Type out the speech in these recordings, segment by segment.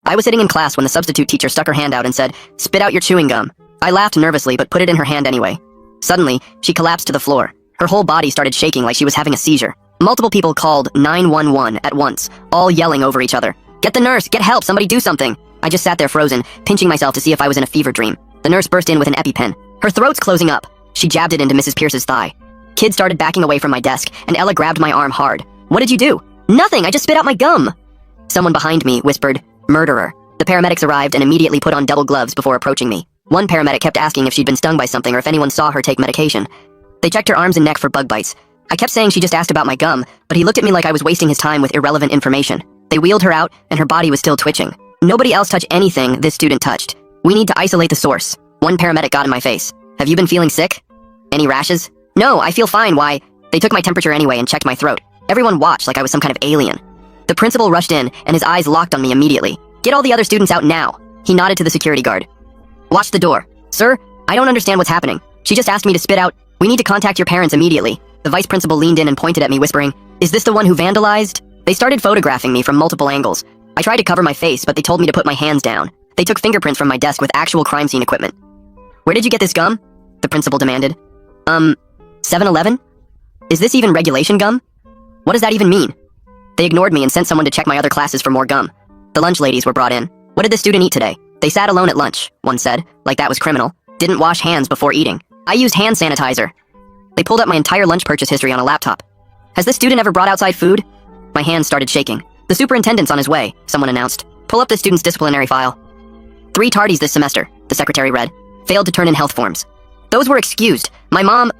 I was sitting in class when the substitute teacher stuck her hand out and said, "Spit out your chewing gum." I laughed nervously but put it in her hand anyway. Suddenly, she collapsed to the floor. Her whole body started shaking like she was having a seizure. Multiple people called 911 at once, all yelling over each other. "Get the nurse! Get help! Somebody do something!" I just sat there frozen, pinching myself to see if I was in a fever dream. The nurse burst in with an EpiPen. Her throat's closing up. She jabbed it into Mrs. Pierce's thigh. Kids started backing away from my desk, and Ella grabbed my arm hard. "What did you do?" "Nothing, I just spit out my gum." Someone behind me whispered, "Murderer." The paramedics arrived and immediately put on double gloves before approaching me. One paramedic kept asking if she'd been stung by something or if anyone saw her take medication. They checked her arms and neck for bug bites. I kept saying she just asked about my gum, but he looked at me like I was wasting his time with irrelevant information. They wheeled her out, and her body was still twitching. Nobody else touched anything this student touched. "We need to isolate the source." One paramedic got in my face. "Have you been feeling sick? Any rashes?" "No, I feel fine, why?" They took my temperature anyway and checked my throat. Everyone watched like I was some kind of alien. The principal rushed in, and his eyes locked on me immediately. "Get all the other students out now." He nodded to the security guard. "Watch the door." "Sir, I don't understand what's happening. She just asked me to spit out. We need to contact your parents immediately." The vice principal leaned in and pointed at me, whispering, "Is this the one who vandalized?" They started photographing me from multiple angles. I tried to cover my face, but they told me to put my hands down. They took fingerprints from my desk with actual crime scene equipment. "Where did you get this gum?" the principal demanded. 7-Eleven? Is this even regulation gum? What does that even mean?" They ignored me and sent someone to check my other classes for more gum. The lunch ladies were brought in. "What did the student eat today?" "They sat alone at lunch," one said, like that was criminal. "Didn't wash hands before eating." "I used hand sanitizer." They pulled up my entire lunch purchase history on a laptop. "Has this student ever brought outside food?" My hands started shaking. "The superintendent's on his way," someone announced. "Pull up the student's disciplinary file." 3 tardies this semester, the secretary read. "Failed to turn in health forms." "Those were excused. My mom—"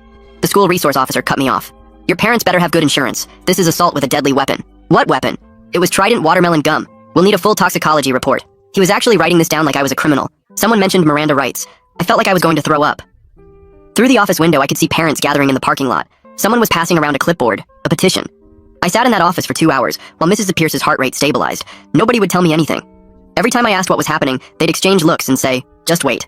The school resource officer cut me off. "Your parents better have good insurance. This is assault with a deadly weapon." "What weapon?" "It was Trident watermelon gum. We'll need a full toxicology report." He was actually writing this down like I was a criminal. Someone mentioned Miranda rights. I felt like I was going to throw up. Through the office window, I could see parents gathering in the parking lot. Someone was passing around a clipboard, a petition. I sat in that office for 2 hours, while Mrs. Pierce's heart rate stabilized. Nobody would tell me anything. Every time I asked what was happening, they'd exchange looks and say, "Just wait."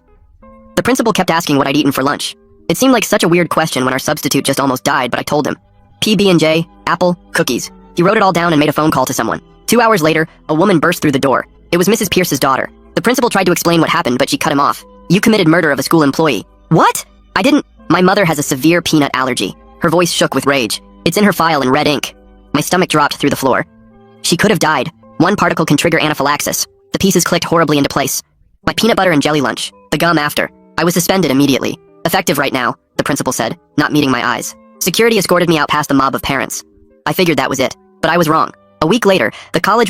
The principal kept asking what I'd eaten for lunch. It seemed like such a weird question when our substitute just almost died, but I told him. PB&J, apple, cookies. He wrote it all down and made a phone call to someone. 2 hours later, a woman burst through the door. It was Mrs. Pierce's daughter. The principal tried to explain what happened, but she cut him off. "You committed murder of a school employee." "What?" "I didn't. My mother has a severe peanut allergy." Her voice shook with rage. "It's in her file in red ink." My stomach dropped through the floor. She could have died. One particle can trigger anaphylaxis. The pieces clicked horribly into place. My peanut butter and jelly lunch. The gum after. I was suspended immediately. "Effective right now," the principal said, not meeting my eyes. Security escorted me out past the mob of parents. I figured that was it, but I was wrong. A week later, the college